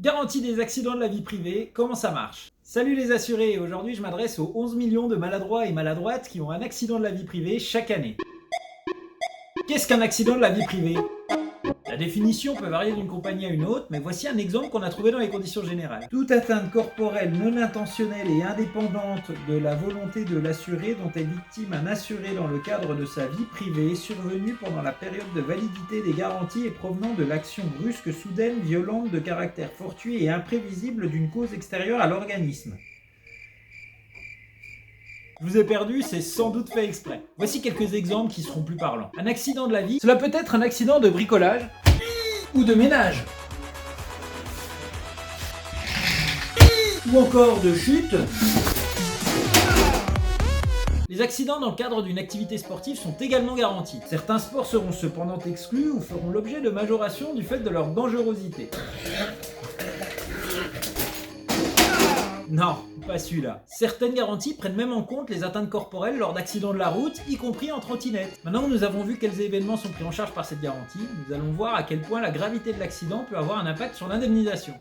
Garantie des accidents de la vie privée, comment ça marche? Salut les assurés, aujourd'hui je m'adresse aux 11 millions de maladroits et maladroites qui ont un accident de la vie privée chaque année. Qu'est-ce qu'un accident de la vie privée? La définition peut varier d'une compagnie à une autre, mais voici un exemple qu'on a trouvé dans les conditions générales. Toute atteinte corporelle non intentionnelle et indépendante de la volonté de l'assuré dont est victime un assuré dans le cadre de sa vie privée, survenue pendant la période de validité des garanties et provenant de l'action brusque, soudaine, violente, de caractère fortuit et imprévisible d'une cause extérieure à l'organisme. Je vous ai perdu, c'est sans doute fait exprès. Voici quelques exemples qui seront plus parlants. Un accident de la vie, cela peut être un accident de bricolage ou de ménage. Ou encore de chute. Les accidents dans le cadre d'une activité sportive sont également garantis. Certains sports seront cependant exclus ou feront l'objet de majoration du fait de leur dangerosité. Non, pas celui-là. Certaines garanties prennent même en compte les atteintes corporelles lors d'accidents de la route, y compris en trottinette. Maintenant que nous avons vu quels événements sont pris en charge par cette garantie, nous allons voir à quel point la gravité de l'accident peut avoir un impact sur l'indemnisation.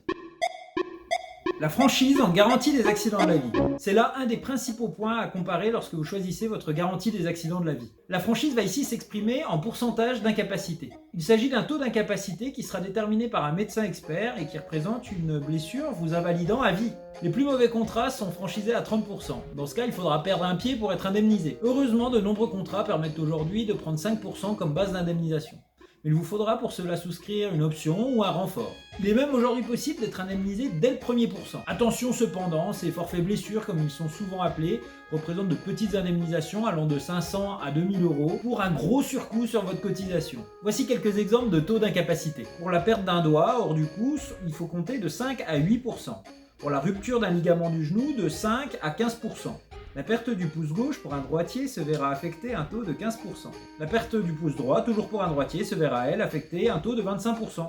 La franchise en garantie des accidents de la vie. C'est là un des principaux points à comparer lorsque vous choisissez votre garantie des accidents de la vie. La franchise va ici s'exprimer en pourcentage d'incapacité. Il s'agit d'un taux d'incapacité qui sera déterminé par un médecin expert et qui représente une blessure vous invalidant à vie. Les plus mauvais contrats sont franchisés à 30%. Dans ce cas, il faudra perdre un pied pour être indemnisé. Heureusement, de nombreux contrats permettent aujourd'hui de prendre 5% comme base d'indemnisation. Mais il vous faudra pour cela souscrire une option ou un renfort. Il est même aujourd'hui possible d'être indemnisé dès le premier pourcent. Attention cependant, ces forfaits blessures, comme ils sont souvent appelés, représentent de petites indemnisations allant de 500 à 2000 euros pour un gros surcoût sur votre cotisation. Voici quelques exemples de taux d'incapacité. Pour la perte d'un doigt hors du cou, il faut compter de 5 à 8%. Pour la rupture d'un ligament du genou, de 5 à 15%. La perte du pouce gauche pour un droitier se verra affecter un taux de 15%. La perte du pouce droit, toujours pour un droitier, se verra, elle, affecter un taux de 25%.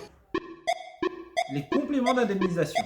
Les compléments d'indemnisation.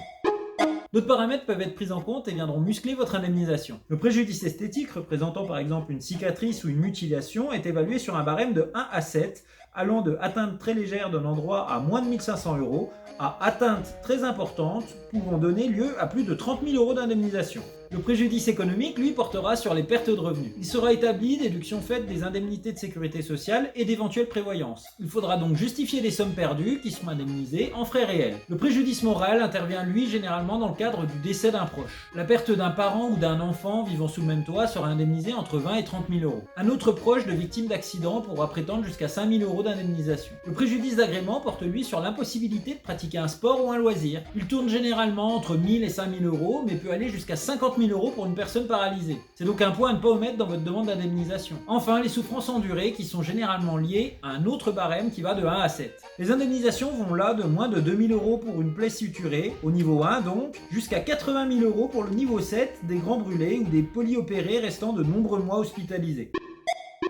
D'autres paramètres peuvent être pris en compte et viendront muscler votre indemnisation. Le préjudice esthétique, représentant par exemple une cicatrice ou une mutilation, est évalué sur un barème de 1 à 7, allant de atteinte très légère d'un endroit à moins de 1500 euros à atteinte très importante, pouvant donner lieu à plus de 30 000 euros d'indemnisation. Le préjudice économique, lui, portera sur les pertes de revenus. Il sera établi, déduction faite des indemnités de sécurité sociale et d'éventuelles prévoyances. Il faudra donc justifier les sommes perdues qui seront indemnisées en frais réels. Le préjudice moral intervient, lui, généralement dans le cadre du décès d'un proche. La perte d'un parent ou d'un enfant vivant sous le même toit sera indemnisée entre 20 et 30 000 euros. Un autre proche de victime d'accident pourra prétendre jusqu'à 5 000 euros d'indemnisation. Le préjudice d'agrément porte, lui, sur l'impossibilité de pratiquer un sport ou un loisir. Il tourne généralement entre 1 000 et 5 000 euros, mais peut aller jusqu'à 50 000 euros pour une personne paralysée. C'est donc un point à ne pas omettre dans votre demande d'indemnisation. Enfin, les souffrances endurées qui sont généralement liées à un autre barème qui va de 1 à 7. Les indemnisations vont là de moins de 2 000 euros pour une plaie suturée, au niveau 1 donc, jusqu'à 80 000 euros pour le niveau 7 des grands brûlés ou des polyopérés restant de nombreux mois hospitalisés.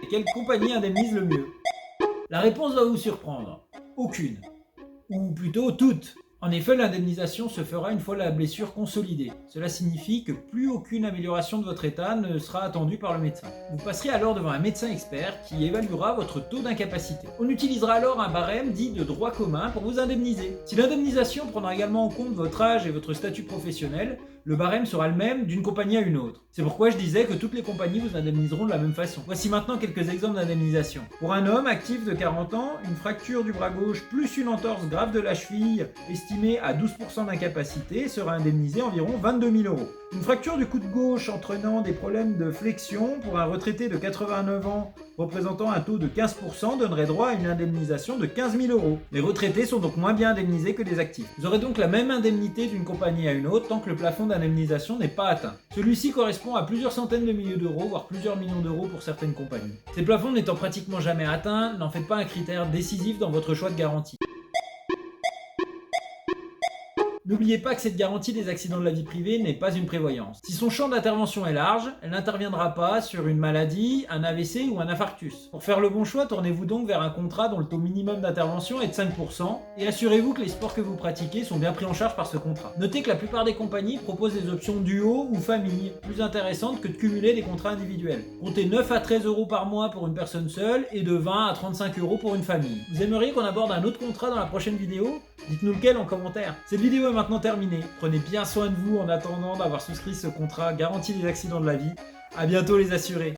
Et quelle compagnie indemnise le mieux? La réponse va vous surprendre. Aucune. Ou plutôt toutes. En effet, l'indemnisation se fera une fois la blessure consolidée. Cela signifie que plus aucune amélioration de votre état ne sera attendue par le médecin. Vous passerez alors devant un médecin expert qui évaluera votre taux d'incapacité. On utilisera alors un barème dit de droit commun pour vous indemniser. Si l'indemnisation prendra également en compte votre âge et votre statut professionnel, le barème sera le même d'une compagnie à une autre. C'est pourquoi je disais que toutes les compagnies vous indemniseront de la même façon. Voici maintenant quelques exemples d'indemnisation. Pour un homme actif de 40 ans, une fracture du bras gauche plus une entorse grave de la cheville estimée à 12% d'incapacité sera indemnisée environ 22 000 euros. Une fracture du coude gauche entraînant des problèmes de flexion pour un retraité de 89 ans représentant un taux de 15% donnerait droit à une indemnisation de 15 000 euros. Les retraités sont donc moins bien indemnisés que les actifs. Vous aurez donc la même indemnité d'une compagnie à une autre tant que le plafond d'indemnisation n'est pas atteint. Celui-ci correspond à plusieurs centaines de milliers d'euros, voire plusieurs millions d'euros pour certaines compagnies. Ces plafonds n'étant pratiquement jamais atteints, n'en faites pas un critère décisif dans votre choix de garantie. N'oubliez pas que cette garantie des accidents de la vie privée n'est pas une prévoyance. Si son champ d'intervention est large, elle n'interviendra pas sur une maladie, un AVC ou un infarctus. Pour faire le bon choix, tournez-vous donc vers un contrat dont le taux minimum d'intervention est de 5% et assurez-vous que les sports que vous pratiquez sont bien pris en charge par ce contrat. Notez que la plupart des compagnies proposent des options duo ou famille, plus intéressantes que de cumuler des contrats individuels. Comptez 9 à 13 euros par mois pour une personne seule et de 20 à 35 euros pour une famille. Vous aimeriez qu'on aborde un autre contrat dans la prochaine vidéo? Dites-nous lequel en commentaire. Cette vidéo est maintenant terminé. Prenez bien soin de vous en attendant d'avoir souscrit ce contrat garantie des accidents de la vie. À bientôt les assurés.